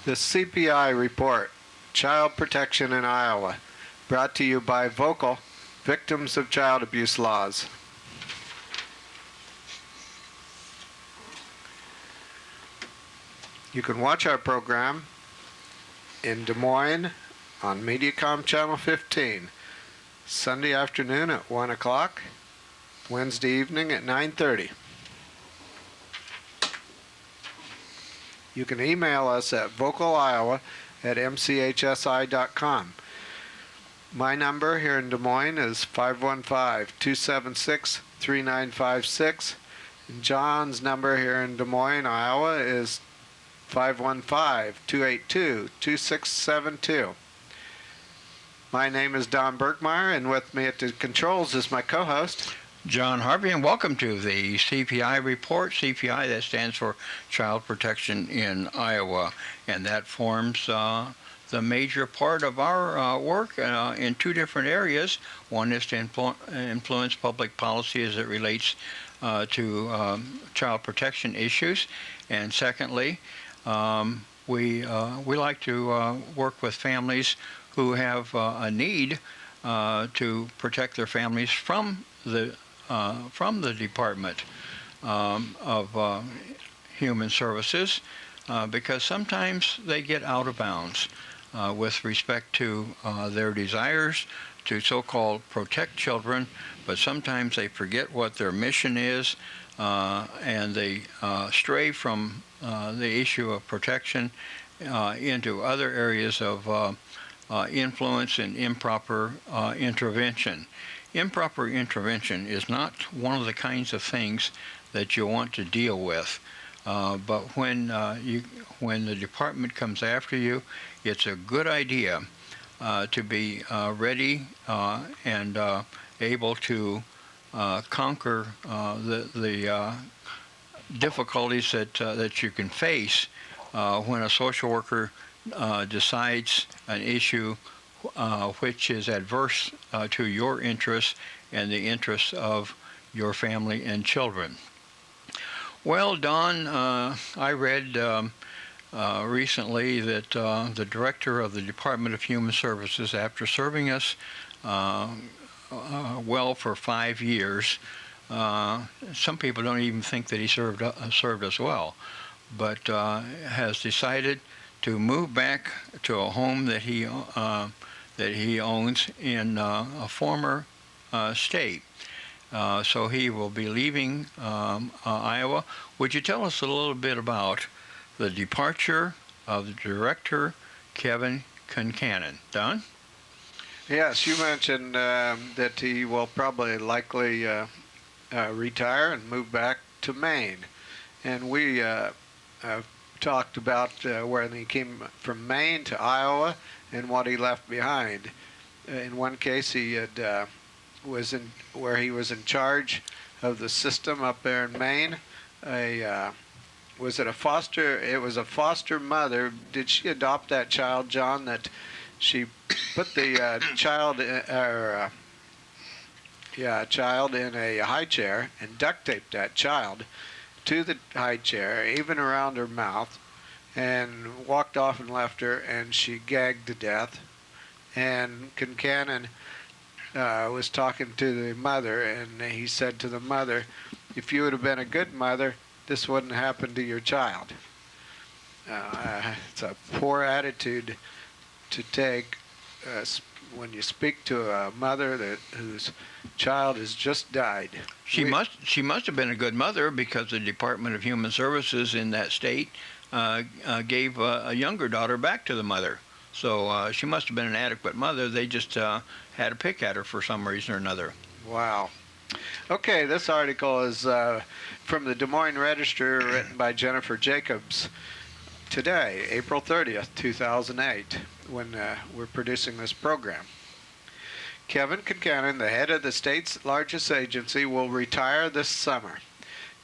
The CPI report, Child Protection in Iowa, brought to you by Vocal, Victims of Child Abuse Laws. You can watch our program in Des Moines on Mediacom Channel 15, Sunday afternoon at 1 o'clock, Wednesday evening at 9:30. You can email us at vocaliowa@mchsi.com. My number here in Des Moines is 515-276-3956. And John's number here in Des Moines, Iowa is 515-282-2672. My name is Don Burgmaier, and with me at the controls is my co-host, John Harvey, and welcome to the CPI report. CPI, that stands for Child Protection in Iowa, and that forms the major part of our work in two different areas. One is to influence public policy as it relates to child protection issues, and secondly, we like to work with families who have a need to protect their families from the Department of Human Services, because sometimes they get out of bounds with respect to their desires to so-called protect children, but sometimes they forget what their mission is, and they stray from the issue of protection into other areas of influence and improper intervention. Improper intervention is not one of the kinds of things that you want to deal with, but when the department comes after you, it's a good idea to be ready and able to conquer the difficulties that you can face when a social worker decides an issue which is adverse to your interests and the interests of your family and children. Well, Don, I read recently that the director of the Department of Human Services, after serving us well for 5 years, some people don't even think that he served us well, but has decided to move back to a home that he owns in a former state. So he will be leaving Iowa. Would you tell us a little bit about the departure of the director, Kevin Concannon? Don? Yes, you mentioned that he will probably likely retire and move back to Maine. And we talked about where he came from Maine to Iowa and what he left behind. In one case, he had was in in charge of the system up there in Maine. It was a foster mother. Did she adopt that child, John? That she put the child in a high chair and duct taped that child to the high chair, even around her mouth, and walked off and left her, and she gagged to death. And Concannon was talking to the mother, and he said to the mother, if you would have been a good mother, this wouldn't happen to your child. It's a poor attitude to take when you speak to a mother whose child has just died. She must have been a good mother, because the Department of Human Services in that state gave a younger daughter back to the mother. So she must have been an adequate mother. They just had a pick at her for some reason or another. Wow. Okay, this article is from the Des Moines Register, written by Jennifer Jacobs. Today, April 30th, 2008, when we're producing this program. Kevin Concannon, the head of the state's largest agency, will retire this summer.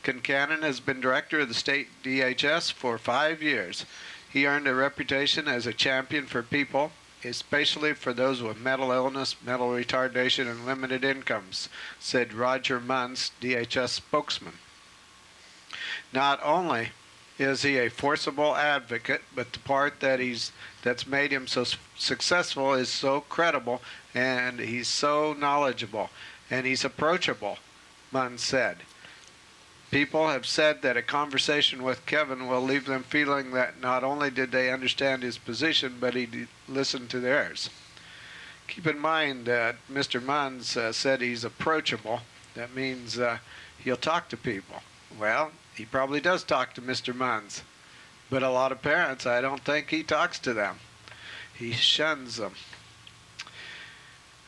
Concannon has been director of the state DHS for 5 years. He earned a reputation as a champion for people, especially for those with mental illness, mental retardation, and limited incomes, said Roger Munz, DHS spokesman. Not only is he a forcible advocate, but the part that's made him so successful is so credible, and he's so knowledgeable, and he's approachable, Munn said. People have said that a conversation with Kevin will leave them feeling that not only did they understand his position, but he listened to theirs. Keep in mind that Mr. Munns said he's approachable. That means he'll talk to people. Well, he probably does talk to Mr. Munns, but a lot of parents, I don't think he talks to them. He shuns them.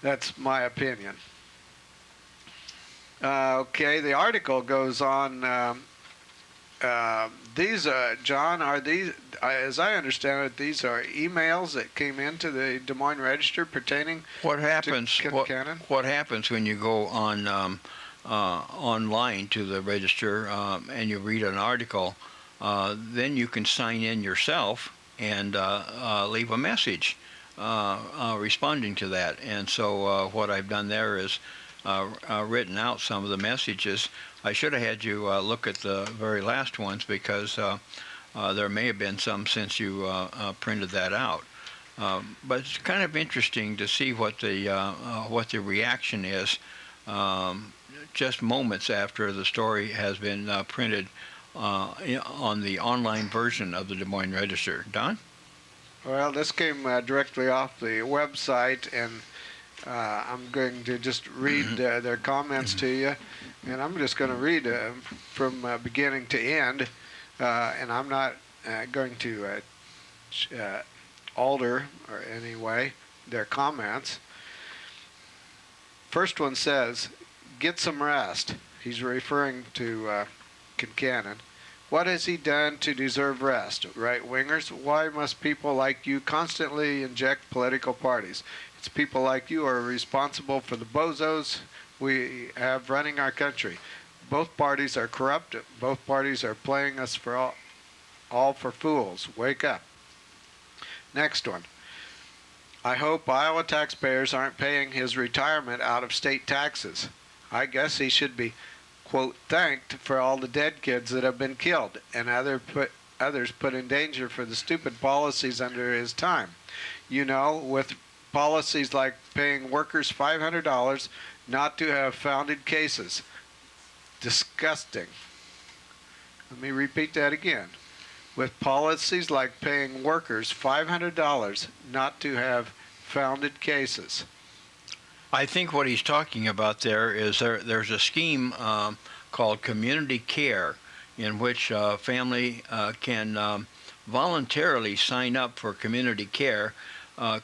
That's my opinion. Okay, the article goes on. These, John, are these, as I understand it, these are emails that came into the Des Moines Register pertaining What happens? to Kincannon? What happens when you go on online to the Register and you read an article? Then you can sign in yourself and leave a message responding to that. And so what I've done there is written out some of the messages. I should have had you look at the very last ones because there may have been some since you printed that out. But it's kind of interesting to see what the reaction is just moments after the story has been printed on the online version of the Des Moines Register. Don? Well, this came directly off the website, and I'm going to just read their comments to you, and I'm just going to read from beginning to end, and I'm not going to alter or anyway their comments. First one says, "Get some rest." He's referring to Kincannon. What has he done to deserve rest? Right-wingers, why must people like you constantly inject political parties? It's people like you are responsible for the bozos we have running our country. Both parties are corrupt. Both parties are playing us for all for fools. Wake up. Next one. I hope Iowa taxpayers aren't paying his retirement out of state taxes. I guess he should be, quote, thanked for all the dead kids that have been killed and others put in danger for the stupid policies under his time. You know, with policies like paying workers $500 not to have founded cases. Disgusting. Let me repeat that again. With policies like paying workers $500 not to have founded cases. I think what he's talking about there is there's a scheme called community care in which a family can voluntarily sign up for community care.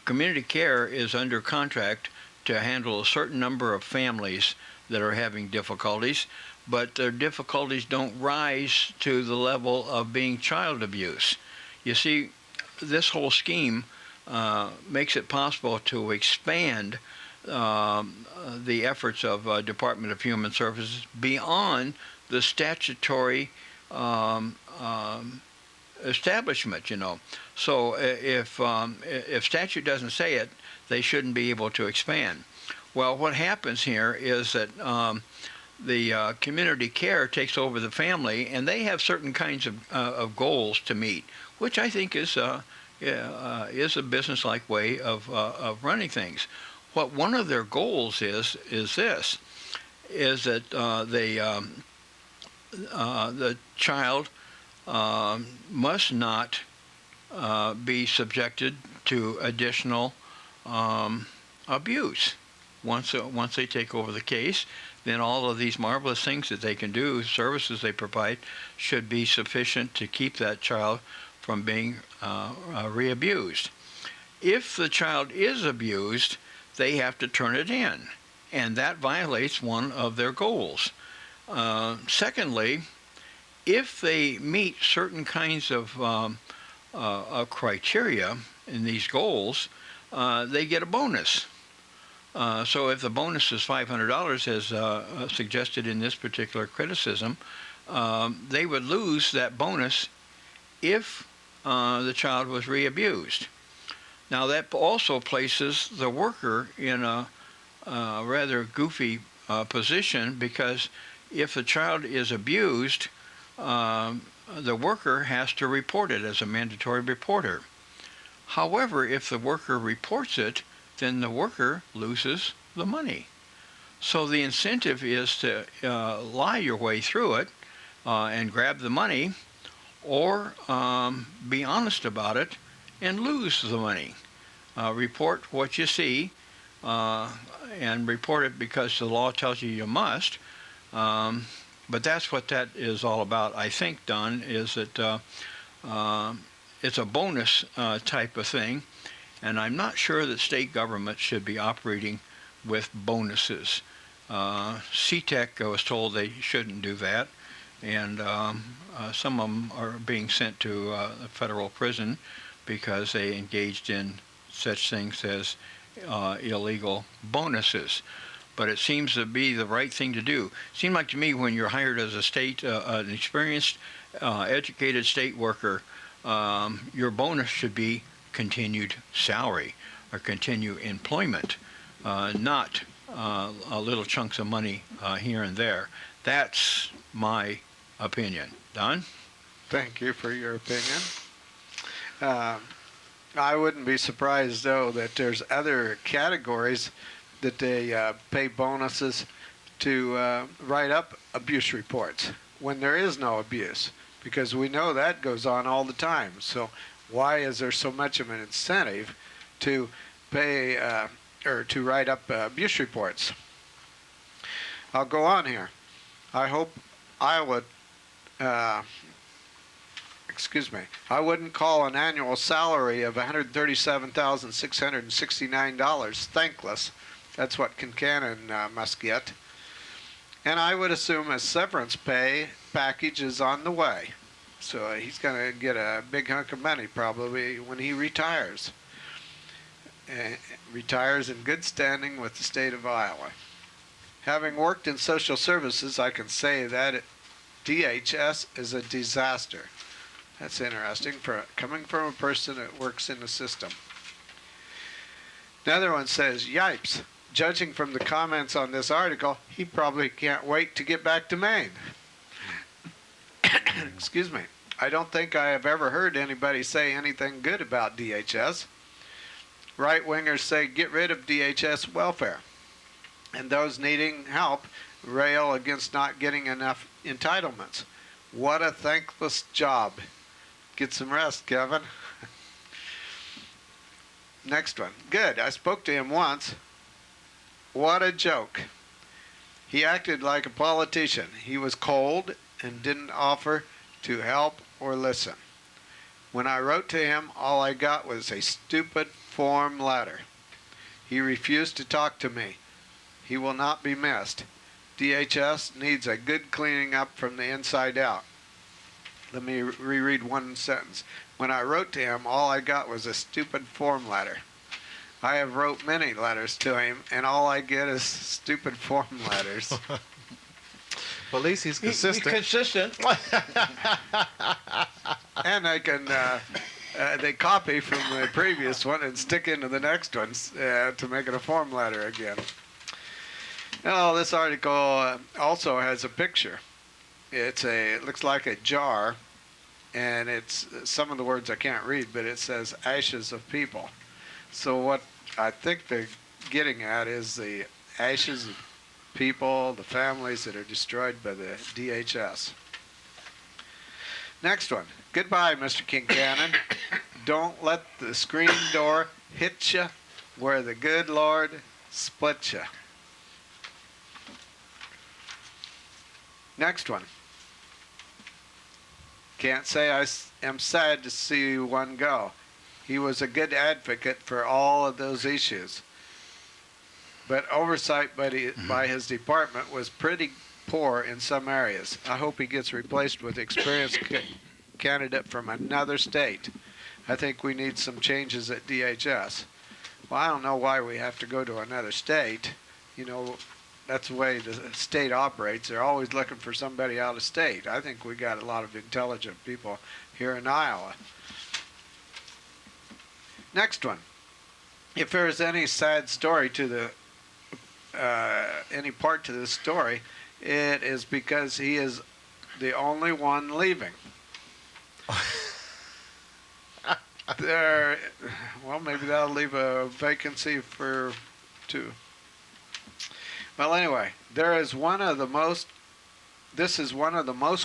Community care is under contract to handle a certain number of families that are having difficulties, but their difficulties don't rise to the level of being child abuse. You see, this whole scheme makes it possible to expand the efforts of Department of Human Services beyond the statutory establishment, you know. So if statute doesn't say it, they shouldn't be able to expand. Well, what happens here is that the community care takes over the family, and they have certain kinds of goals to meet, which I think is a business-like way of running things. What one of their goals is this: is that the child must not be subjected to additional abuse. Once they take over the case, then all of these marvelous things that they can do, services they provide, should be sufficient to keep that child from being re-abused. If the child is abused, they have to turn it in, and that violates one of their goals. Secondly, if they meet certain kinds of criteria in these goals, they get a bonus. So if the bonus is $500, as suggested in this particular criticism, they would lose that bonus if the child was re-abused. Now that also places the worker in a rather goofy position, because if the child is abused, the worker has to report it as a mandatory reporter. However, if the worker reports it, then the worker loses the money. So the incentive is to lie your way through it and grab the money, or be honest about it and lose the money. Report what you see, and report it because the law tells you you must. But that's what that is all about, I think, Don, is that it's a bonus type of thing, and I'm not sure that state governments should be operating with bonuses. CTEC, I was told they shouldn't do that, and some of them are being sent to a federal prison because they engaged in such things as illegal bonuses. But it seems to be the right thing to do. It seemed like to me when you're hired as a state, an experienced, educated state worker, your bonus should be continued salary or continued employment, not little chunks of money here and there. That's my opinion. Don? Thank you for your opinion. I wouldn't be surprised, though, that there's other categories that they pay bonuses to write up abuse reports when there is no abuse, because we know that goes on all the time. So why is there so much of an incentive to pay or to write up abuse reports? I'll go on here. I hope Iowa, I wouldn't call an annual salary of $137,669 thankless. That's what Kincannon must get. And I would assume a severance pay package is on the way. So he's going to get a big hunk of money probably when he retires. Retires in good standing with the state of Iowa. Having worked in social services, I can say that DHS is a disaster. That's interesting, coming from a person that works in the system. Another one says, yipes. Judging from the comments on this article, he probably can't wait to get back to Maine. Excuse me. I don't think I have ever heard anybody say anything good about DHS. Right-wingers say get rid of DHS welfare. And those needing help rail against not getting enough entitlements. What a thankless job. Get some rest, Kevin. Next one. Good. I spoke to him once. What a joke. He acted like a politician. He was cold and didn't offer to help or listen. When I wrote to him, all I got was a stupid form letter. He refused to talk to me. He will not be missed. DHS needs a good cleaning up from the inside out. Let me reread one sentence. When I wrote to him, all I got was a stupid form letter. I have wrote many letters to him, and all I get is stupid form letters. Well, at least he's consistent. He's consistent. And I can they copy from the previous one and stick into the next one to make it a form letter again. Now, this article also has a picture. It looks like a jar, and it's some of the words I can't read, but it says ashes of people. So what I think they're getting at is the ashes of people, the families that are destroyed by the DHS. Next one. Goodbye, Mr. Kincannon. Don't let the screen door hit you where the good Lord split you. Next one. Can't say I am sad to see one go. He was a good advocate for all of those issues. But oversight by his department was pretty poor in some areas. I hope he gets replaced with an experienced candidate from another state. I think we need some changes at DHS. Well, I don't know why we have to go to another state. You know, that's the way the state operates. They're always looking for somebody out of state. I think we got a lot of intelligent people here in Iowa. Next one. If there is any sad story to the any part to this story, it is because he is the only one leaving. there, well, maybe that'll leave a vacancy for two. Well, anyway, this is one of the most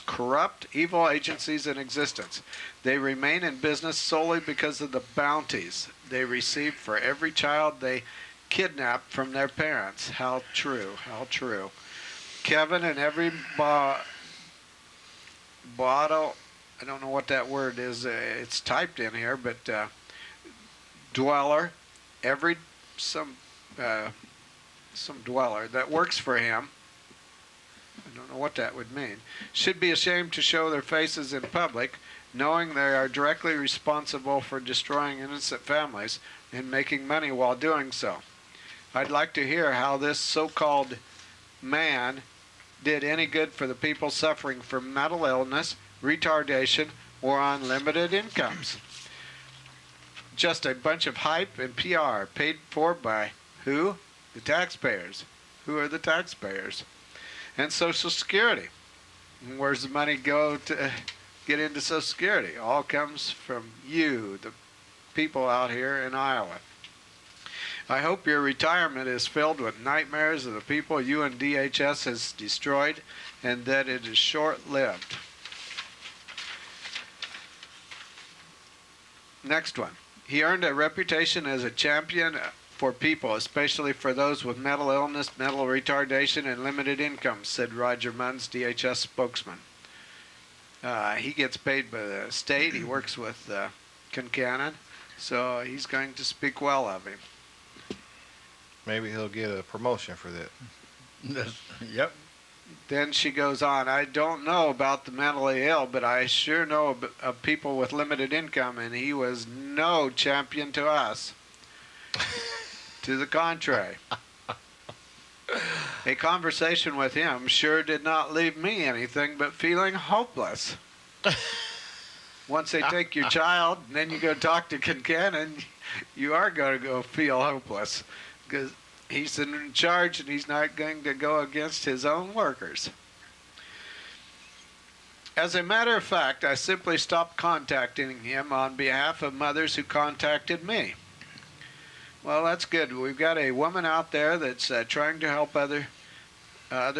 corrupt, evil agencies in existence. They remain in business solely because of the bounties they receive for every child they kidnap from their parents. How true, how true. Kevin and every bottle, I don't know what that word is, it's typed in here, but dweller, some dweller that works for him, I don't know what that would mean, should be ashamed to show their faces in public, knowing they are directly responsible for destroying innocent families and making money while doing so. I'd like to hear how this so-called man did any good for the people suffering from mental illness, retardation, or unlimited incomes. Just a bunch of hype and PR paid for by who? The taxpayers. Who are the taxpayers? And Social Security. Where's the money go to get into Social Security? All comes from you, the people out here in Iowa. I hope your retirement is filled with nightmares of the people you and DHS has destroyed, and that it is short-lived. Next one. He earned a reputation as a champion for people, especially for those with mental illness, mental retardation, and limited income, said Roger Munns, DHS spokesman. He gets paid by the state. He works with Concannon, so he's going to speak well of him. Maybe he'll get a promotion for that. Yep. Then she goes on, I don't know about the mentally ill, but I sure know of people with limited income, and he was no champion to us. To the contrary. A conversation with him sure did not leave me anything but feeling hopeless. Once they take your child, and then you go talk to Concannon, you are going to go feel hopeless. Because he's in charge and he's not going to go against his own workers. As a matter of fact, I simply stopped contacting him on behalf of mothers who contacted me. Well, that's good. We've got a woman out there that's trying to help other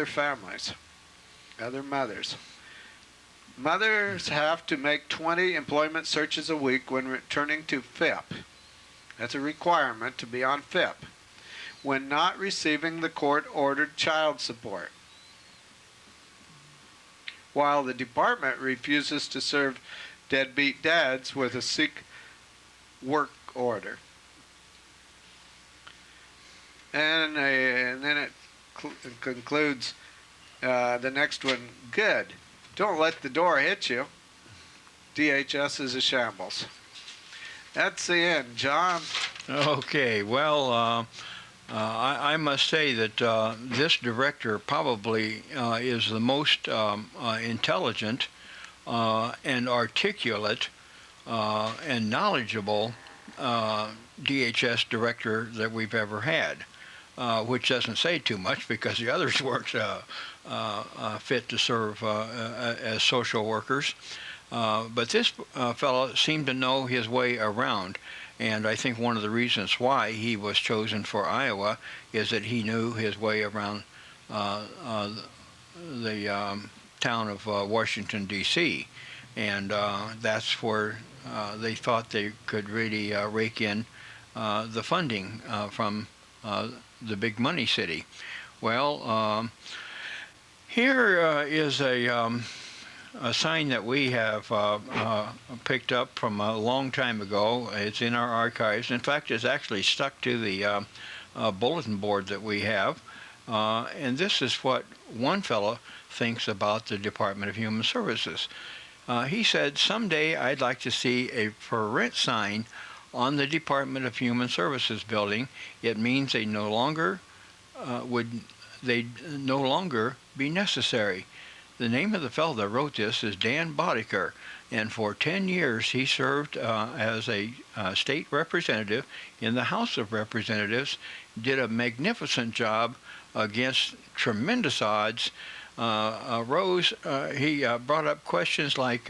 families, other mothers. Mothers have to make 20 employment searches a week when returning to FIP. That's a requirement to be on FIP. When not receiving the court-ordered child support, while the department refuses to serve deadbeat dads with a sick work order. And then it concludes the next one, good. Don't let the door hit you. DHS is a shambles. That's the end, John. Okay, well, I must say that this director probably is the most intelligent and articulate and knowledgeable DHS director that we've ever had, which doesn't say too much because the others weren't fit to serve as social workers. But this fellow seemed to know his way around. And I think one of the reasons why he was chosen for Iowa is that he knew his way around the town of Washington, D.C. And that's where they thought they could really rake in the funding from the big money city. Well, here is a sign that we have picked up from a long time ago. It's in our archives. In fact, it's actually stuck to the bulletin board that we have. And this is what one fellow thinks about the Department of Human Services. He said, someday I'd like to see a for rent sign on the Department of Human Services building. It means they no longer be necessary. The name of the fellow that wrote this is Dan Boddicker, and for 10 years he served as a state representative in the House of Representatives, did a magnificent job against tremendous odds. He brought up questions like,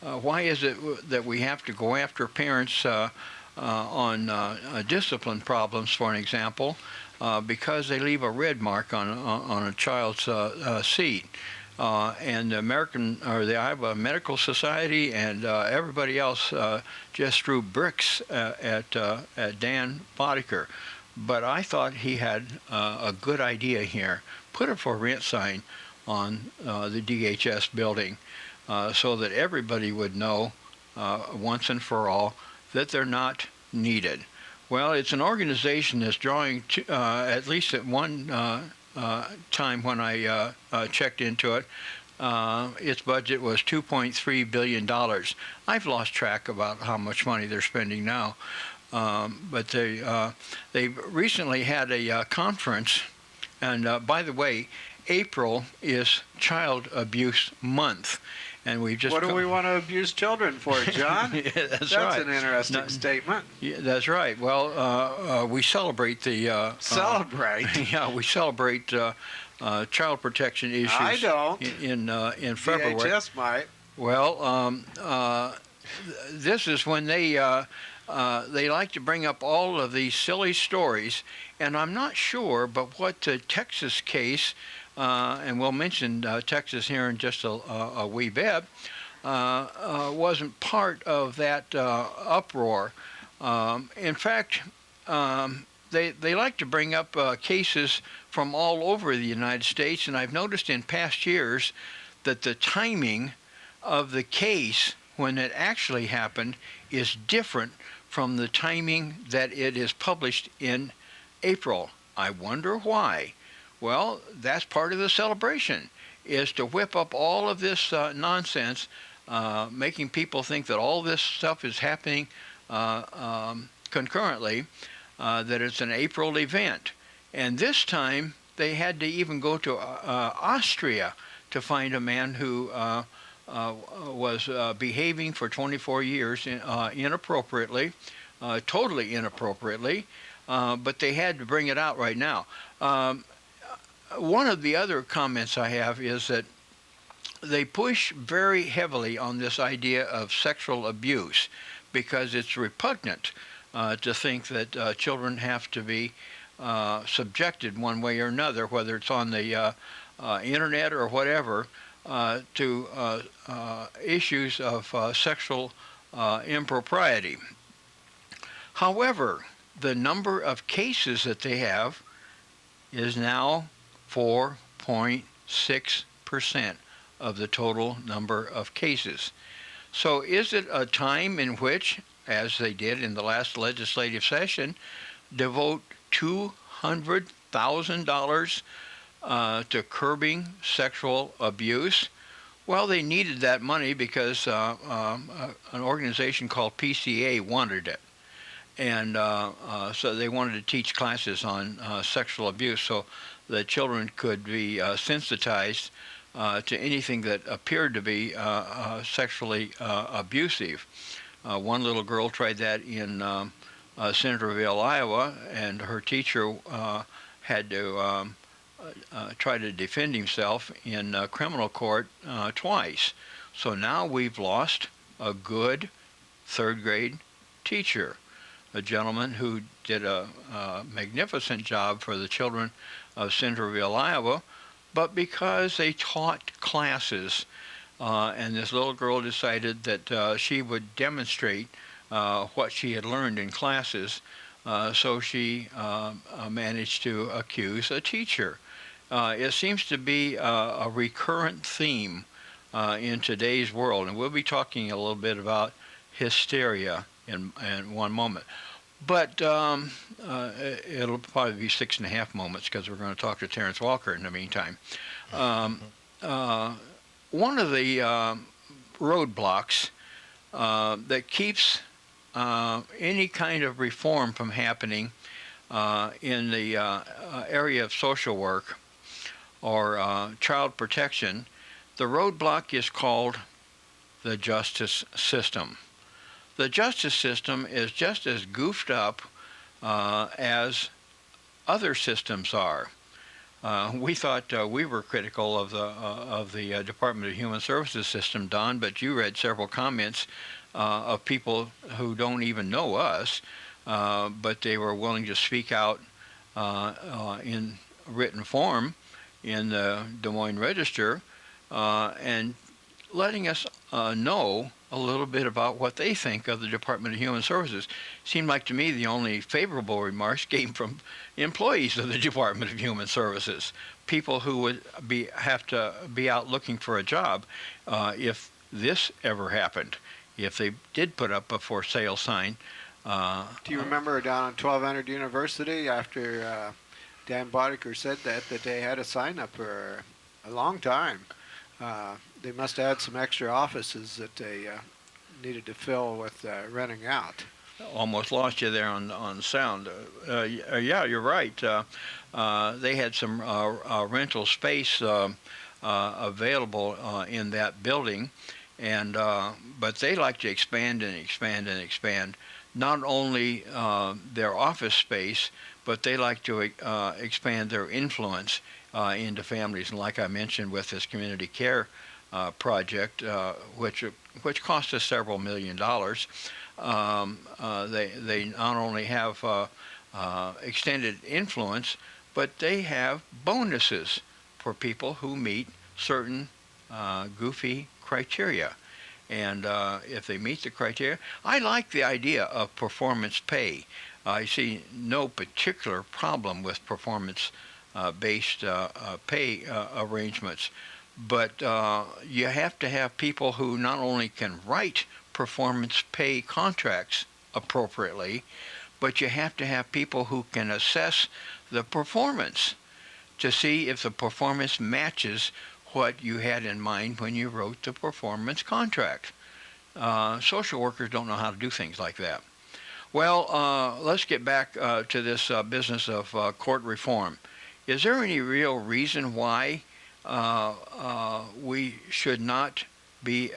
why is it that we have to go after parents on discipline problems, for an example, because they leave a red mark on a child's seat? And the the Iowa Medical Society and everybody else just threw bricks at Dan Boddicker. But I thought he had a good idea here. Put a for rent sign on the DHS building so that everybody would know once and for all that they're not needed. Well, it's an organization that's drawing, at least at one time when I checked into it, its budget was $2.3 billion. I've lost track about how much money they're spending now. But they recently had a conference, and by the way, April is Child Abuse Month, and we've just. What do we want to abuse children for, John? Yeah, that's That's right. an interesting statement. Yeah, that's right. Well, we celebrate the. Celebrate. Yeah, we celebrate child protection issues. I don't. In February. DHS might. Well, this is when they like to bring up all of these silly stories, and I'm not sure, but what the Texas case, and we'll mention Texas here in just a wee bit, wasn't part of that uproar. In fact, they like to bring up cases from all over the United States, and I've noticed in past years that the timing of the case when it actually happened is different from the timing that it is published in April. I wonder why. Well, that's part of the celebration, is to whip up all of this nonsense, making people think that all this stuff is happening concurrently, that it's an April event. And this time, they had to even go to Austria to find a man who was behaving for 24 years inappropriately, totally inappropriately, but they had to bring it out right now. One of the other comments I have is that they push very heavily on this idea of sexual abuse because it's repugnant to think that children have to be subjected one way or another, whether it's on the internet or whatever, to issues of sexual impropriety. However, the number of cases that they have is now 4.6% of the total number of cases. So is it a time in which, as they did in the last legislative session, devote $200,000 to curbing sexual abuse? Well, they needed that money because an organization called PCA wanted it. And so they wanted to teach classes on sexual abuse so that children could be sensitized to anything that appeared to be sexually abusive. One little girl tried that in Centerville, Iowa, and her teacher had to try to defend himself in criminal court twice. So now we've lost a good third grade teacher, a gentleman who did a magnificent job for the children of Centerville, Iowa, but because they taught classes, and this little girl decided that she would demonstrate what she had learned in classes, so she managed to accuse a teacher. It seems to be a recurrent theme in today's world, and we'll be talking a little bit about hysteria in one moment. But it'll probably be 6.5 moments because we're going to talk to Terrance Walker in the meantime. One of the roadblocks that keeps any kind of reform from happening in the area of social work or child protection, the roadblock is called the justice system. The justice system is just as goofed up as other systems are. We thought we were critical of the Department of Human Services system, Don, but you read several comments of people who don't even know us, but they were willing to speak out in written form in the Des Moines Register and letting us know a little bit about what they think of the Department of Human Services. Seemed like to me the only favorable remarks came from employees of the Department of Human Services, people who would have to be out looking for a job if this ever happened, if they did put up a for sale sign. Do you remember down on 1200 University after Dan Boddicker said that they had a sign up for a long time? They must have had some extra offices that they needed to fill with renting out. Almost lost you there on sound. Yeah, you're right. They had some rental space available in that building, and but they like to expand and expand and expand. Not only their office space, but they like to expand their influence into families. And like I mentioned, with this community care project, which cost us several $1 million. They not only have extended influence, but they have bonuses for people who meet certain goofy criteria. And if they meet the criteria, I like the idea of performance pay. I see no particular problem with performance-based pay arrangements. But you have to have people who not only can write performance pay contracts appropriately, but you have to have people who can assess the performance to see if the performance matches what you had in mind when you wrote the performance contract. Social workers don't know how to do things like that. Well, let's get back to this business of court reform. Is there any real reason why we should not be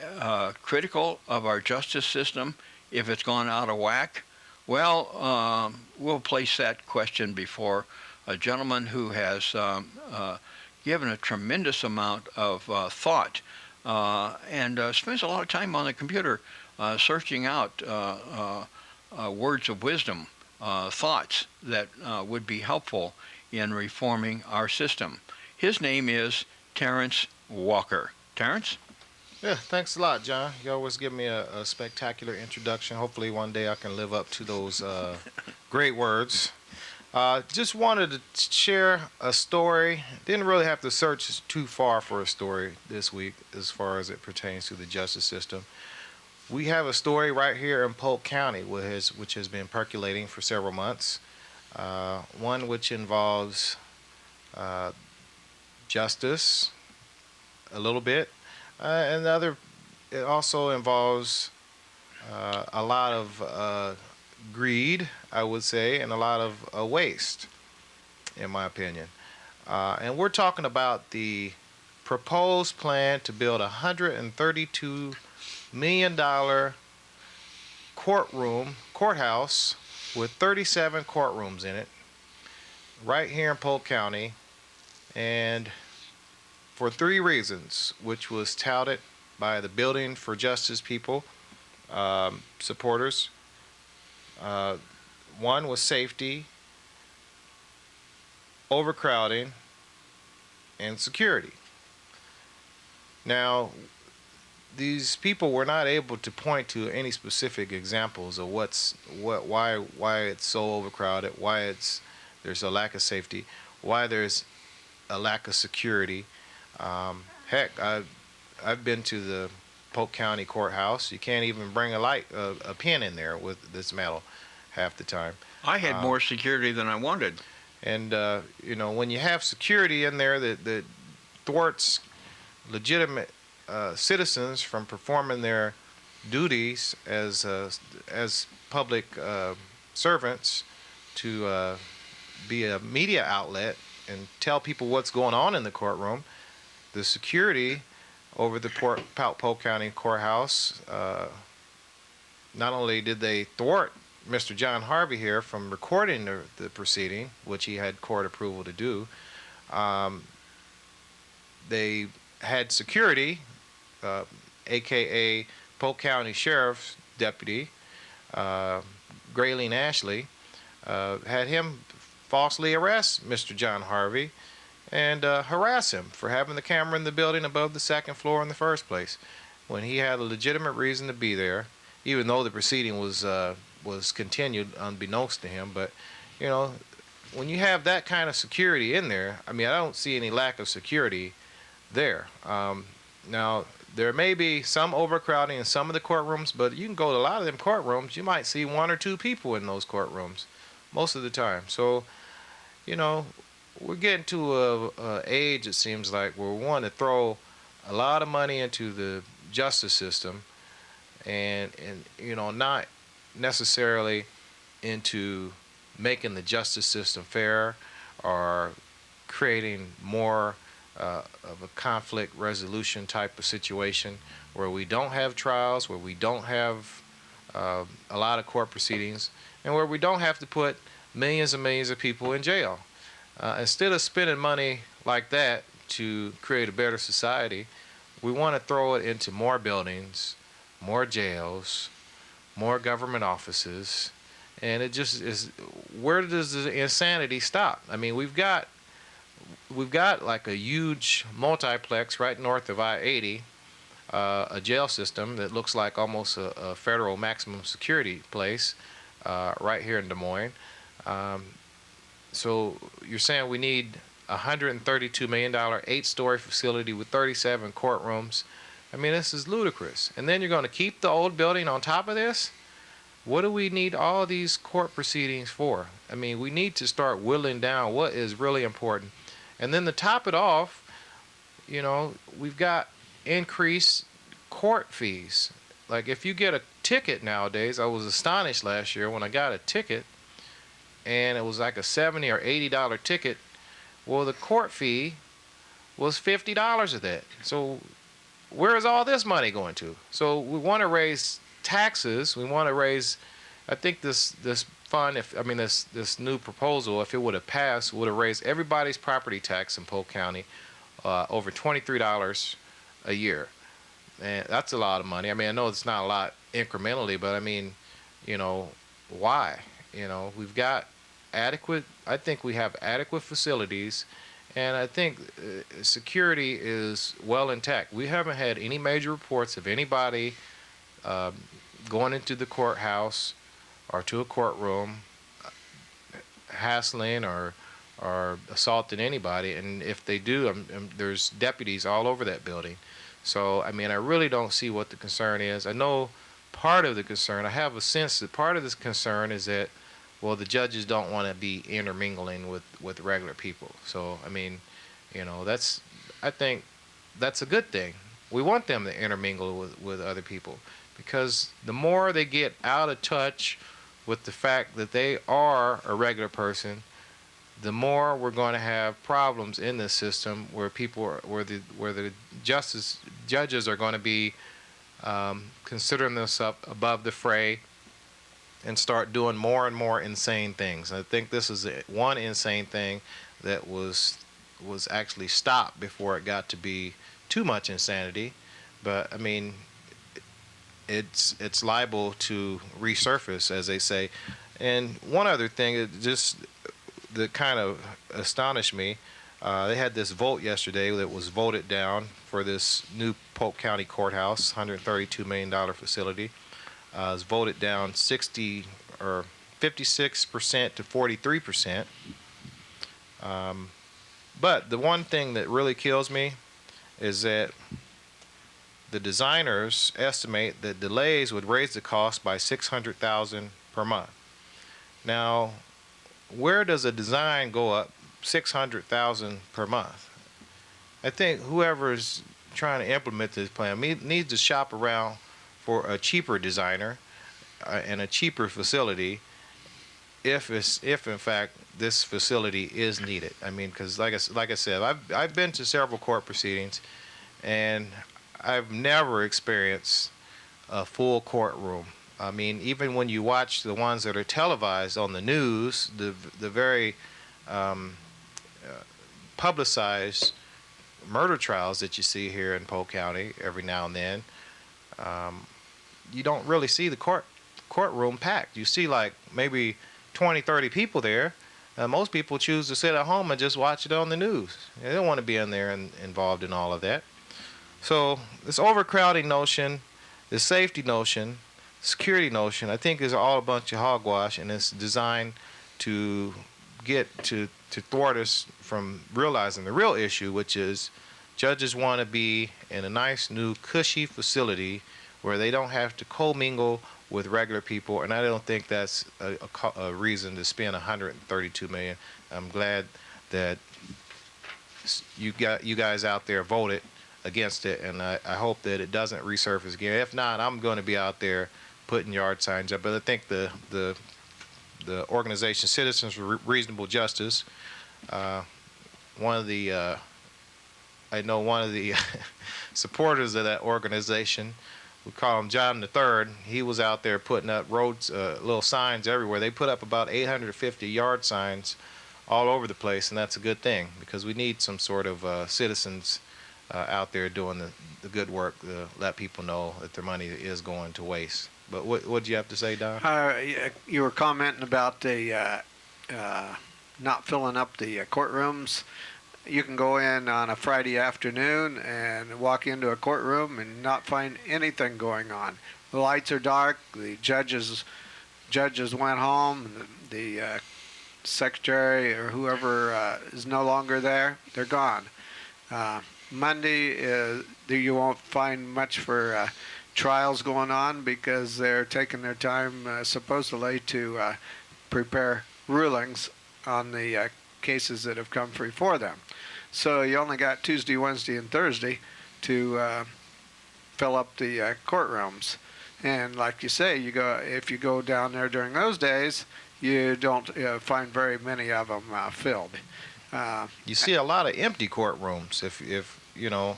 critical of our justice system if it's gone out of whack? Well, we'll place that question before a gentleman who has given a tremendous amount of thought and spends a lot of time on the computer searching out words of wisdom, thoughts that would be helpful in reforming our system. His name is Terrance Walker. Terrance? Yeah, thanks a lot, John. You always give me a spectacular introduction. Hopefully one day I can live up to those great words. Just wanted to share a story. Didn't really have to search too far for a story this week as far as it pertains to the justice system. We have a story right here in Polk County which has been percolating for several months. One which involves justice a little bit. Another, it also involves a lot of greed, I would say, and a lot of waste, in my opinion. And we're talking about the proposed plan to build a $132 million courthouse with 37 courtrooms in it, right here in Polk County, and for 3 reasons, which was touted by the Building for Justice people, supporters. One was safety, overcrowding, and security. Now, these people were not able to point to any specific examples of why it's so overcrowded, why there's a lack of safety, why there's a lack of security. Heck, I've been to the Polk County Courthouse. You can't even bring a pen in there with this metal half the time. I had more security than I wanted. And when you have security in there that thwarts legitimate citizens from performing their duties as public servants to be a media outlet and tell people what's going on in the courtroom, the security over the Polk County Courthouse, not only did they thwart Mr. John Harvey here from recording the proceeding, which he had court approval to do, Um, they had security, uh, aka Polk County Sheriff's deputy, uh, Grayling Ashley, had him falsely arrest Mr. John Harvey and harass him for having the camera in the building above the second floor in the first place, when he had a legitimate reason to be there, even though the proceeding was continued unbeknownst to him. But you know, when you have that kind of security in there, I mean, I don't see any lack of security there. Now, there may be some overcrowding in some of the courtrooms, but you can go to a lot of them courtrooms, you might see one or two people in those courtrooms most of the time. So, you know, we're getting to a age, it seems like, where we want to throw a lot of money into the justice system, and you know, not necessarily into making the justice system fair or creating more of a conflict resolution type of situation where we don't have trials, where we don't have a lot of court proceedings, and where we don't have to put millions and millions of people in jail. Instead of spending money like that to create a better society, we want to throw it into more buildings, more jails, more government offices, and it just is. Where does the insanity stop? I mean, we've got like a huge multiplex right north of I-80, a jail system that looks like almost a federal maximum security place right here in Des Moines. So you're saying we need a $132 million 8-story facility with 37 courtrooms. I mean, this is ludicrous. And then you're going to keep the old building on top of this? What do we need all these court proceedings for? I mean, we need to start whittling down what is really important. And then to top it off, you know, we've got increased court fees. Like if you get a ticket nowadays, I was astonished last year when I got a ticket and it was like a $70 or $80 ticket. Well, the court fee was $50 of that. So where is all this money going to? So we want to raise taxes. We want to raise, I think this fund, this new proposal, if it would have passed, would have raised everybody's property tax in Polk County over $23 a year. And that's a lot of money. I mean, I know it's not a lot incrementally, but I mean, you know, why? You know, we've got I think we have adequate facilities, and I think security is well intact. We haven't had any major reports of anybody going into the courthouse or to a courtroom hassling or assaulting anybody, and if they do, there's deputies all over that building. So I mean, I really don't see what the concern is. I know part of the concern, I have a sense that part of this concern is that, well, the judges don't want to be intermingling with regular people. So I mean, you know, I think that's a good thing. We want them to intermingle with other people, because the more they get out of touch with the fact that they are a regular person, the more we're going to have problems in this system where the judges are going to be considering themselves above the fray and start doing more and more insane things. I think this is one insane thing that was actually stopped before it got to be too much insanity. But I mean, it's liable to resurface, as they say. And one other thing that kind of astonished me, they had this vote yesterday that was voted down for this new Polk County courthouse, $132 million facility. It was voted down 56% to 43%. But the one thing that really kills me is that the designers estimate that delays would raise the cost by $600,000 per month. Now, where does a design go up $600,000 per month? I think whoever's trying to implement this plan needs to shop around for a cheaper designer and a cheaper facility, if in fact this facility is needed. I mean, because like I said, I've been to several court proceedings, and I've never experienced a full courtroom. I mean, even when you watch the ones that are televised on the news, the very publicized murder trials that you see here in Polk County every now and then, you don't really see the courtroom packed. You see like maybe 20, 30 people there. Most people choose to sit at home and just watch it on the news. They don't want to be in there and involved in all of that. So this overcrowding notion, this safety notion, security notion, I think is all a bunch of hogwash, and it's designed to get to thwart us from realizing the real issue, which is judges want to be in a nice new cushy facility where they don't have to commingle with regular people, and I don't think that's a reason to spend $132 million. I'm glad that you guys out there voted against it, and I hope that it doesn't resurface again. If not, I'm going to be out there putting yard signs up. But I think the organization Citizens for Reasonable Justice, one of the supporters of that organization, we call him John the Third. He was out there putting up roads, little signs everywhere. They put up about 850 yard signs all over the place, and that's a good thing because we need some sort of citizens out there doing the good work to let people know that their money is going to waste. But what did you have to say, Don? You were commenting about the not filling up the courtrooms. You can go in on a Friday afternoon and walk into a courtroom and not find anything going on. The lights are dark. The judges went home. The secretary or whoever is no longer there. They're gone. Monday, you won't find much for trials going on because they're taking their time supposedly to prepare rulings on the cases that have come before them. So you only got Tuesday, Wednesday, and Thursday to fill up the courtrooms. And like you say, if you go down there during those days, you don't find very many of them filled. You see a lot of empty courtrooms. If you know,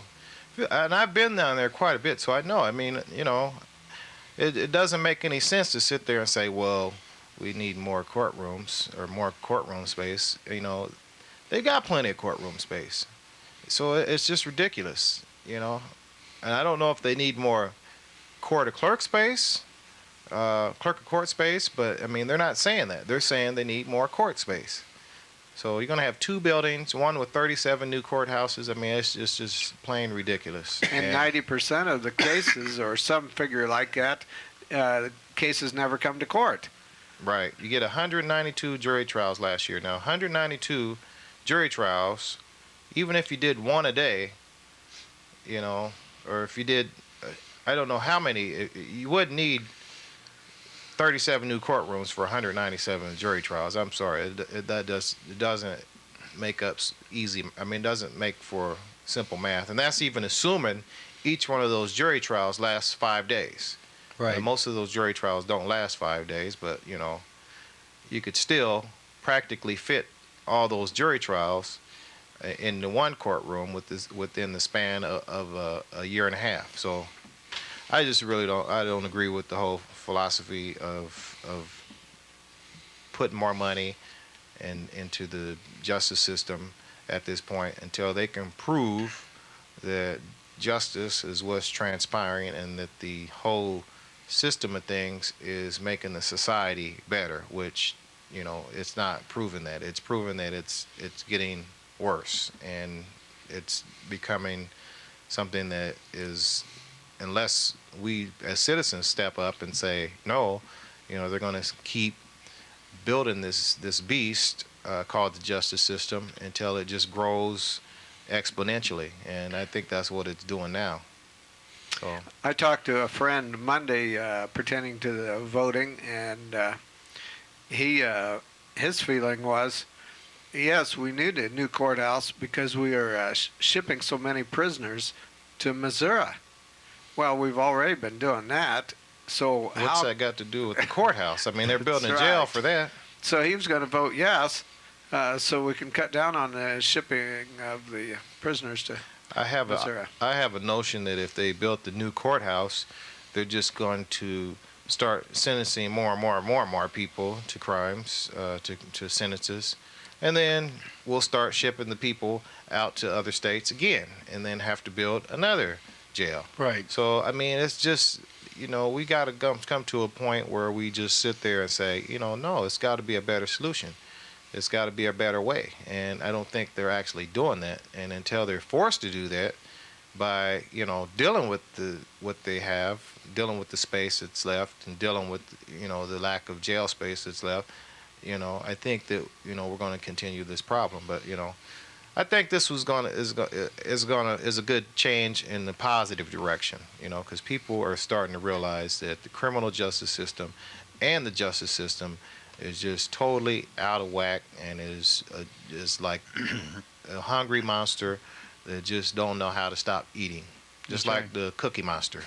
and I've been down there quite a bit, so I know. I mean, you know, it doesn't make any sense to sit there and say, well, we need more courtrooms or more courtroom space. You know, they got plenty of courtroom space, so it's just ridiculous. You know, and I don't know if they need more clerk of court space, but I mean, they're not saying that. They're saying they need more court space. So you're going to have two buildings, one with 37 new courthouses. I mean, it's just plain ridiculous. And 90% of the cases, or some figure like that, cases never come to court. Right. You get 192 jury trials last year. Now, 192 jury trials, even if you did one a day, you know, or if you did, I don't know how many, you wouldn't need 37 new courtrooms for 197 jury trials. I'm sorry, it doesn't make up easy. I mean, it doesn't make for simple math, and that's even assuming each one of those jury trials lasts 5 days. Right. And most of those jury trials don't last 5 days, but you know, you could still practically fit all those jury trials in the one courtroom within the span of a year and a half. So I just really don't agree with the whole philosophy of putting more money into the justice system at this point until they can prove that justice is what's transpiring and that the whole system of things is making the society better, which, you know, it's not proving that. It's proven that it's getting worse, and it's becoming something that is, unless we as citizens step up and say no, you know, they're going to keep building this beast called the justice system until it just grows exponentially, and I think that's what it's doing now. So I talked to a friend Monday pertaining to the voting, and his feeling was, yes, we need a new courthouse because we are shipping so many prisoners to Missouri. Well, we've already been doing that. So what's that got to do with the courthouse? I mean, they're building a That's jail right. for that. So he was going to vote yes, so we can cut down on the shipping of the prisoners to Missouri. I have a notion that if they built the new courthouse, they're just going to start sentencing more and more people to crimes, to sentences, and then we'll start shipping the people out to other states again, and then have to build another jail. Right. So I mean, it's just, we got to come to a point where we just sit there and say, no, it's got to be a better solution. It's got to be a better way, and I don't think they're actually doing that. And until they're forced to do that by dealing with what they have, dealing with the space that's left, and dealing with the lack of jail space that's left, I think that we're going to continue this problem. But I think this is a good change in the positive direction, because people are starting to realize that the criminal justice system and the justice system is just totally out of whack, and is like a hungry monster that just don't know how to stop eating, just That's like right. the Cookie Monster.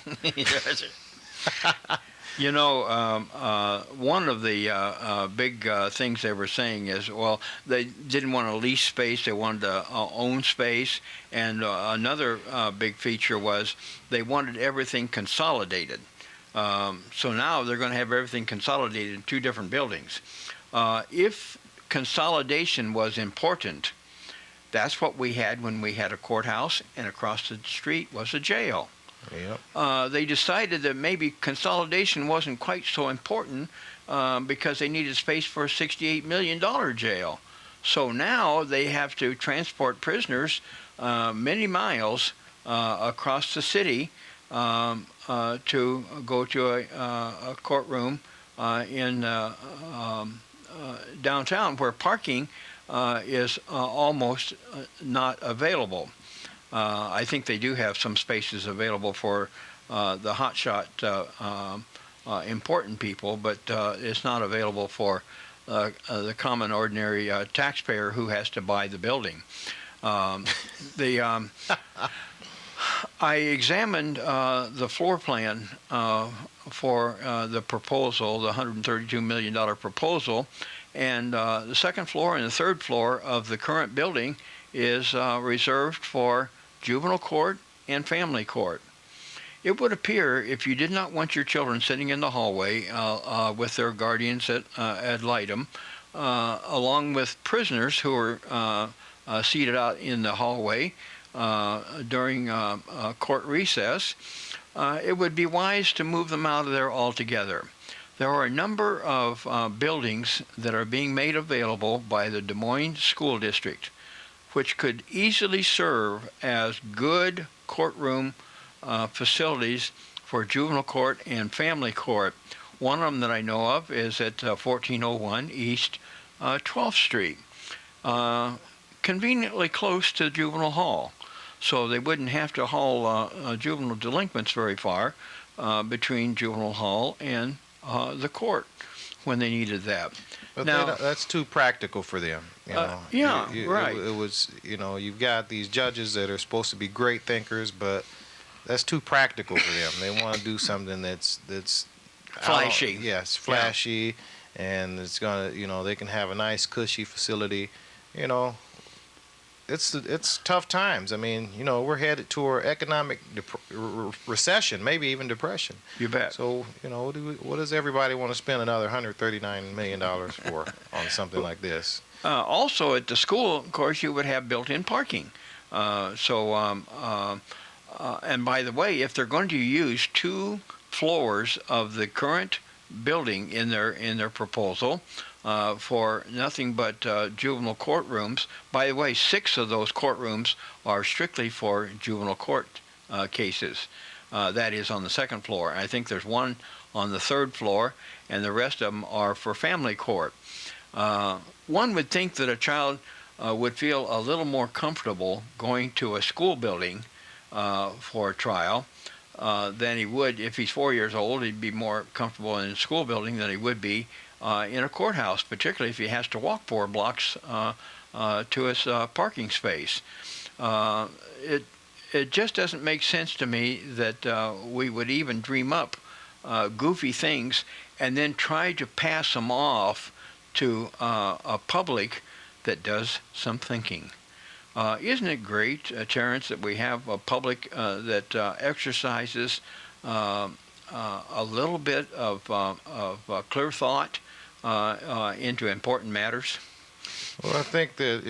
One of the big things they were saying is, well, they didn't want to lease space, they wanted to own space, and another big feature was they wanted everything consolidated. So now they're going to have everything consolidated in two different buildings. If consolidation was important, that's what we had when we had a courthouse, and across the street was a jail. Yep. They decided that maybe consolidation wasn't quite so important because they needed space for a $68 million jail. So now they have to transport prisoners many miles across the city to go to a courtroom in downtown, where parking is almost not available. I think they do have some spaces available for the hotshot important people, but it's not available for the common ordinary taxpayer who has to buy the building. I examined the floor plan for the proposal, the $132 million proposal, and the second floor and the third floor of the current building is reserved for juvenile court and family court. It would appear, if you did not want your children sitting in the hallway with their guardians ad litem, along with prisoners who are seated out in the hallway during court recess, it would be wise to move them out of there altogether. There are a number of buildings that are being made available by the Des Moines School District, which could easily serve as good courtroom facilities for juvenile court and family court. One of them that I know of is at 1401 East 12th Street, conveniently close to Juvenile Hall. So they wouldn't have to haul juvenile delinquents very far between Juvenile Hall and the court when they needed that. But now, that's too practical for them. Yeah, right. It was, you've got these judges that are supposed to be great thinkers, but that's too practical for them. They want to do something that's flashy. Yes, flashy, and it's gonna, they can have a nice cushy facility. It's tough times. I mean, we're headed toward economic recession, maybe even depression. You bet. So, what does everybody want to spend another $139 million for on something like this? Also, at the school, of course, you would have built-in parking. And by the way, if they're going to use 2 floors of the current building in their proposal for nothing but juvenile courtrooms, by the way, 6 of those courtrooms are strictly for juvenile court cases. That is on the second floor. I think there's 1 on the third floor, and the rest of them are for family court. One would think that a child would feel a little more comfortable going to a school building for a trial than he would if he's 4 years old. He'd be more comfortable in a school building than he would be in a courthouse, particularly if he has to walk 4 blocks to his parking space. It just doesn't make sense to me that we would even dream up goofy things and then try to pass them off to a public that does some thinking. Isn't it great, Terrance, that we have a public that exercises a little bit of clear thought into important matters? Well, I think that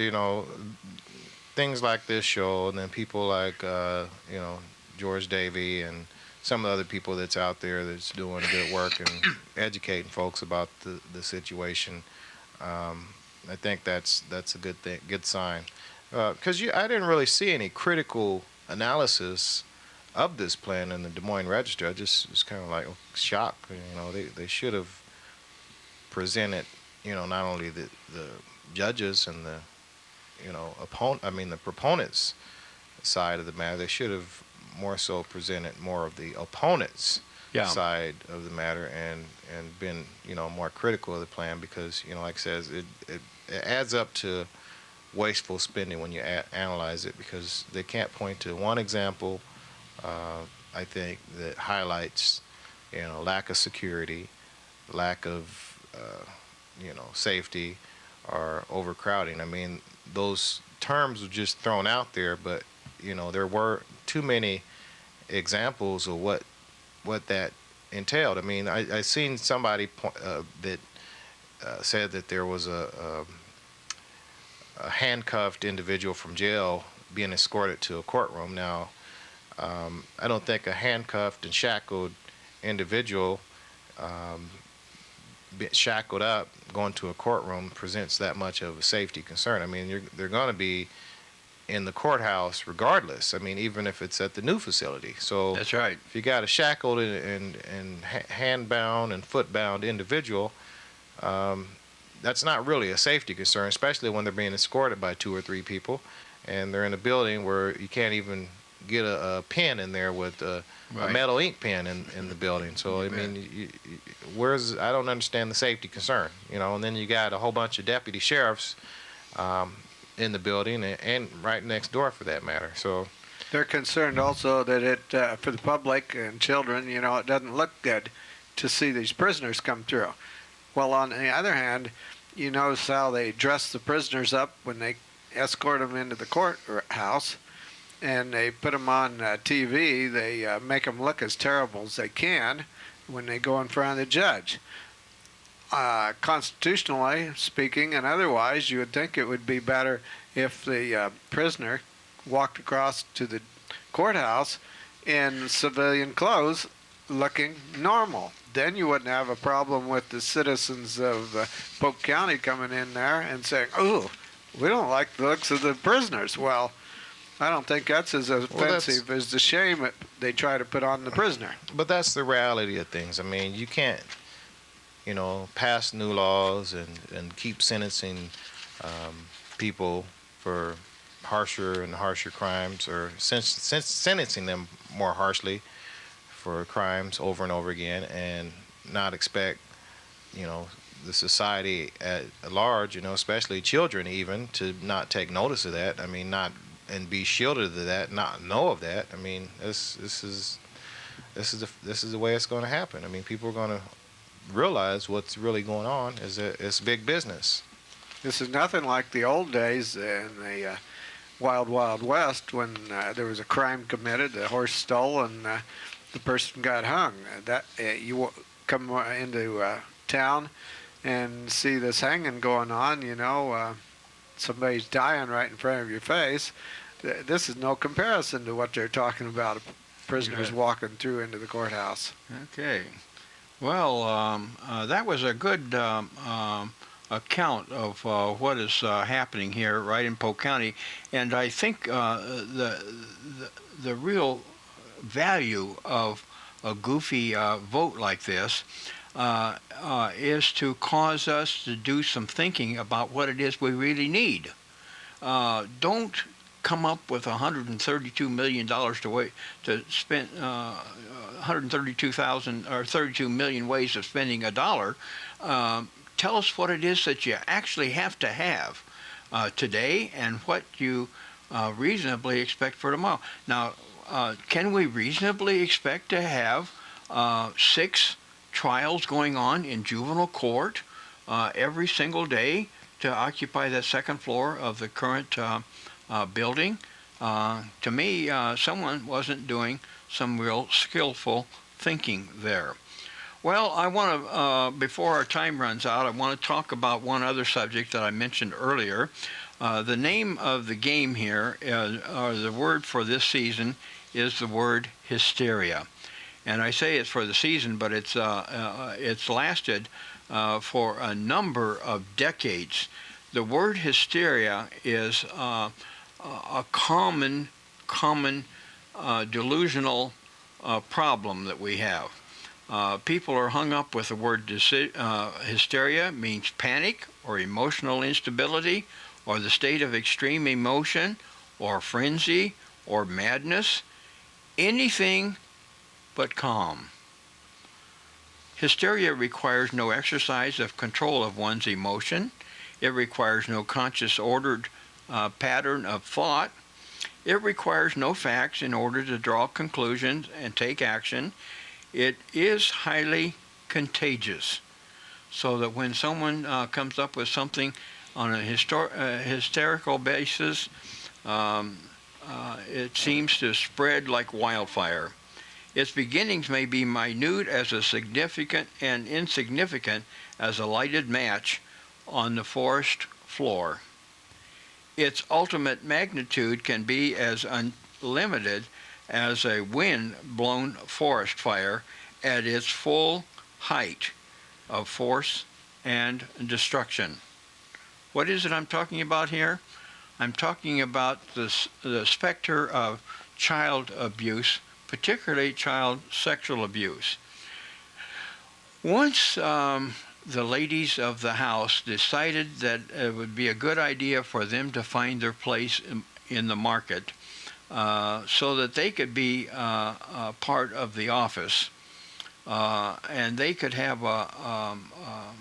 things like this show, and then people like George Davy and some of the other people that's out there that's doing good work and educating folks about the situation. I think that's a good thing, good sign. Because I didn't really see any critical analysis of this plan in the Des Moines Register. I just was kind of like shocked. They should have presented, not only the judges and the the proponents side of the matter. They should have more so presented more of the opponents side of the matter and been more critical of the plan, because like I says, it adds up to wasteful spending when you analyze it, because they can't point to one example. I think that highlights lack of security, lack of safety, or overcrowding. I mean, those terms were just thrown out there, but there were too many examples of what that entailed. I mean, I seen somebody that said that there was a handcuffed individual from jail being escorted to a courtroom. Now, I don't think a handcuffed and shackled individual shackled up going to a courtroom presents that much of a safety concern. I mean, they're going to be in the courthouse regardless. I mean, even if it's at the new facility. So That's right. if you got a shackled and hand-bound and foot-bound individual, that's not really a safety concern, especially when they're being escorted by 2 or 3 people, and they're in a building where you can't even get a pen in there with a metal ink pen in the building. So I mean, I don't understand the safety concern, and then you got a whole bunch of deputy sheriffs in the building and right next door for that matter. So They're concerned also that for the public and children, it doesn't look good to see these prisoners come through. Well, on the other hand, you notice how they dress the prisoners up when they escort them into the courthouse, and they put them on TV. They make them look as terrible as they can when they go in front of the judge. Constitutionally speaking and otherwise, you would think it would be better if the prisoner walked across to the courthouse in civilian clothes looking normal. Then you wouldn't have a problem with the citizens of Polk County coming in there and saying, "Oh, we don't like the looks of the prisoners." Well, I don't think that's as offensive as the shame that they try to put on the prisoner. But that's the reality of things. I mean, you can't, pass new laws and keep sentencing people for harsher and harsher crimes, or sentencing them more harshly for crimes over and over again, and not expect, the society at large, especially children even, to not take notice of that. I mean, not and be shielded of that, not know of that. I mean, this is the way it's going to happen. I mean, people are going to realize what's really going on is that it's big business. This is nothing like the old days in the Wild Wild West when there was a crime committed, the horse stole, and the person got hung. You come into town and see this hanging going on. Somebody's dying right in front of your face. This is no comparison to what they're talking about. Prisoners walking through into the courthouse. Okay. Well, that was a good account of what is happening here right in Polk County, and I think the real value of a goofy vote like this is to cause us to do some thinking about what it is we really need. Don't come up with $132 million to spend 132,000 or 32 million ways of spending a dollar. Tell us what it is that you actually have to have today and what you reasonably expect for tomorrow. Now, can we reasonably expect to have 6 trials going on in juvenile court every single day to occupy that second floor of the current building? To me, someone wasn't doing some real skillful thinking there. Well, I want to, before our time runs out, I want to talk about one other subject that I mentioned earlier. The name of the game here, or the word for this season, is the word hysteria. And I say it's for the season, but it's lasted for a number of decades. The word hysteria is a common delusional problem that we have. People are hung up with the word hysteria. It means panic or emotional instability or the state of extreme emotion or frenzy or madness. Anything but calm. Hysteria requires no exercise of control of one's emotion. It requires no conscious ordered pattern of thought. It requires no facts in order to draw conclusions and take action. It is highly contagious. So that when someone comes up with something on a hysterical basis, it seems to spread like wildfire. Its beginnings may be minute as significant and insignificant as a lighted match on the forest floor. Its ultimate magnitude can be as unlimited as a wind-blown forest fire at its full height of force and destruction. What is it I'm talking about here? I'm talking about the specter of child abuse, particularly child sexual abuse. Once the ladies of the house decided that it would be a good idea for them to find their place in the market so that they could be part of the office and they could have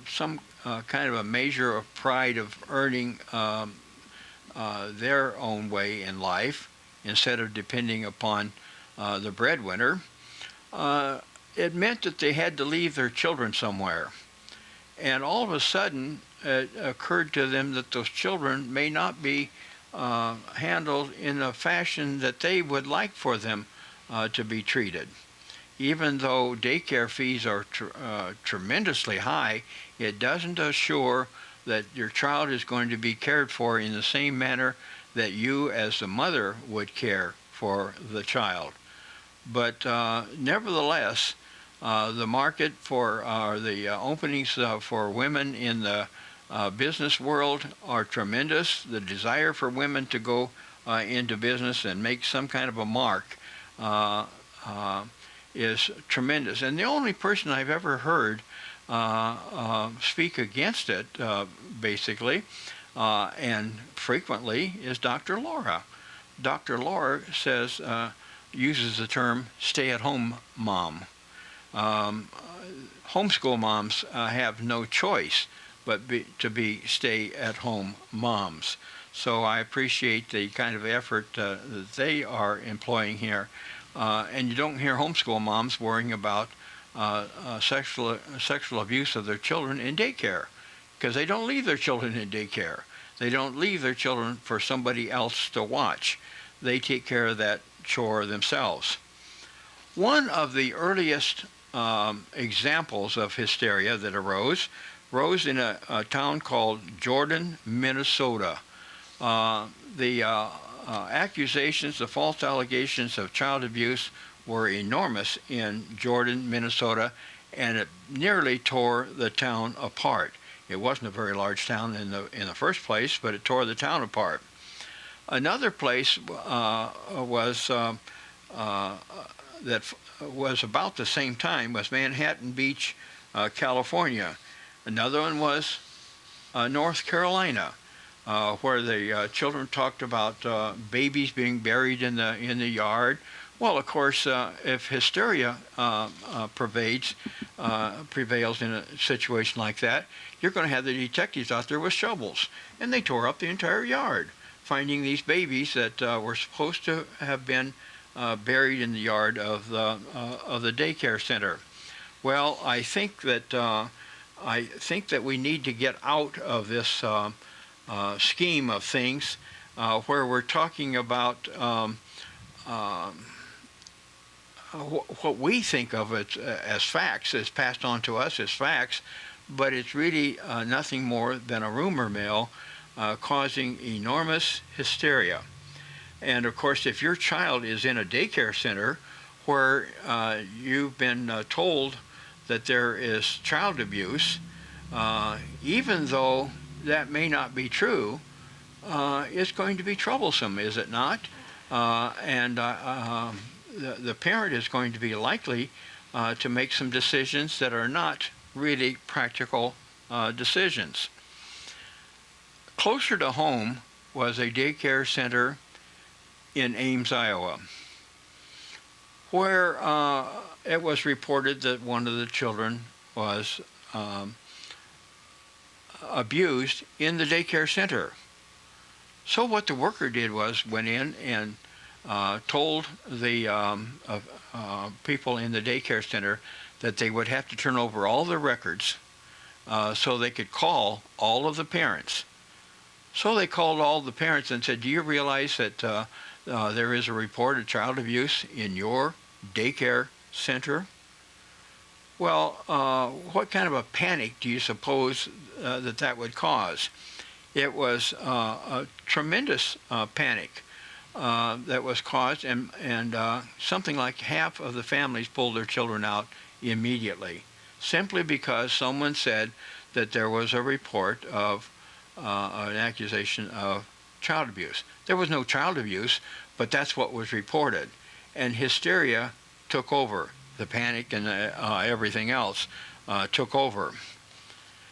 some kind of a measure of pride of earning their own way in life instead of depending upon the breadwinner. It meant that they had to leave their children somewhere. And all of a sudden, it occurred to them that those children may not be handled in a fashion that they would like for them to be treated. Even though daycare fees are tremendously high, it doesn't assure that your child is going to be cared for in the same manner that you as the mother would care for the child. But nevertheless, the market for the openings for women in the business world are tremendous. The desire for women to go into business and make some kind of a mark is tremendous. And the only person I've ever heard speak against it, basically, and frequently, is Dr. Laura. Dr. Laura says, uses the term stay-at-home mom. Homeschool moms have no choice but to be stay-at-home moms. So I appreciate the kind of effort that they are employing here. And you don't hear homeschool moms worrying about sexual abuse of their children in daycare, because they don't leave their children in daycare. They don't leave their children for somebody else to watch. They take care of that chore themselves. One of the earliest examples of hysteria that arose in a town called Jordan, Minnesota. The accusations, the false allegations of child abuse were enormous in Jordan, Minnesota, and it nearly tore the town apart. It wasn't a very large town in the first place, but it tore the town apart. Another place that was about the same time was Manhattan Beach, California. Another one was North Carolina, where the children talked about babies being buried in the yard. Well, of course, if hysteria prevails in a situation like that, you're going to have the detectives out there with shovels, and they tore up the entire yard, finding these babies that were supposed to have been buried in the yard of the daycare center. Well, I think that we need to get out of this scheme of things where we're talking about what we think of it as facts is passed on to us as facts, but it's really nothing more than a rumor mill causing enormous hysteria. And of course, if your child is in a daycare center where you've been told that there is child abuse, even though that may not be true, it's going to be troublesome, is it not? The parent is going to be likely to make some decisions that are not really practical decisions. Closer to home was a daycare center in Ames, Iowa, where it was reported that one of the children was abused in the daycare center. So what the worker did was went in and told the people in the daycare center that they would have to turn over all their records so they could call all of the parents. So they called all the parents and said, do you realize that there is a report of child abuse in your daycare center? Well, what kind of a panic do you suppose that would cause? It was a tremendous panic that was caused, and something like half of the families pulled their children out immediately, simply because someone said that there was a report of an accusation of child abuse. There was no child abuse, but that's what was reported, and hysteria took over. The panic and everything else took over.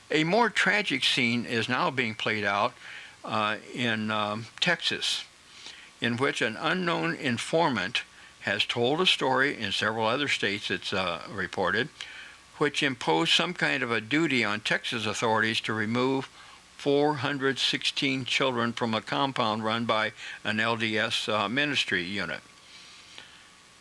A more tragic scene is now being played out in Texas, in which an unknown informant has told a story. In several other states it's reported, which imposed some kind of a duty on Texas authorities to remove 416 children from a compound run by an LDS ministry unit.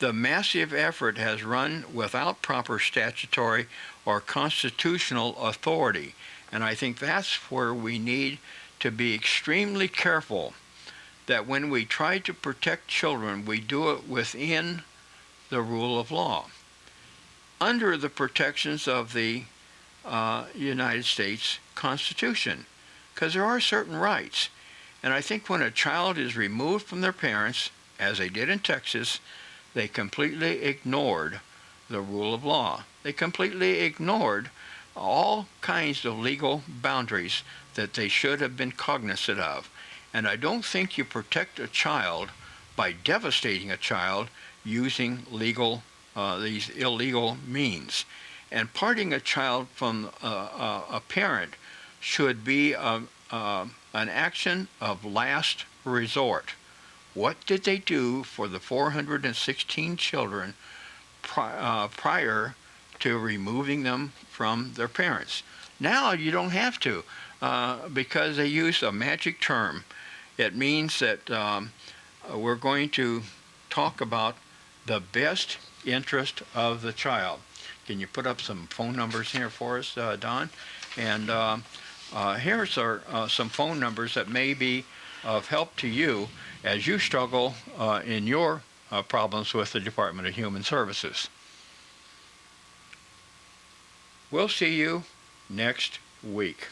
The massive effort has run without proper statutory or constitutional authority, and I think that's where we need to be extremely careful that when we try to protect children, we do it within the rule of law, under the protections of the United States Constitution, because there are certain rights. And I think when a child is removed from their parents, as they did in Texas, they completely ignored the rule of law. They completely ignored all kinds of legal boundaries that they should have been cognizant of. And I don't think you protect a child by devastating a child using these illegal means. And parting a child from a parent should be an action of last resort. What did they do for the 416 children prior to removing them from their parents? Now you don't have to, because they use a magic term. It means that we're going to talk about the best interest of the child. Can you put up some phone numbers here for us, Don? And here's some phone numbers that may be of help to you as you struggle in your problems with the Department of Human Services. We'll see you next week.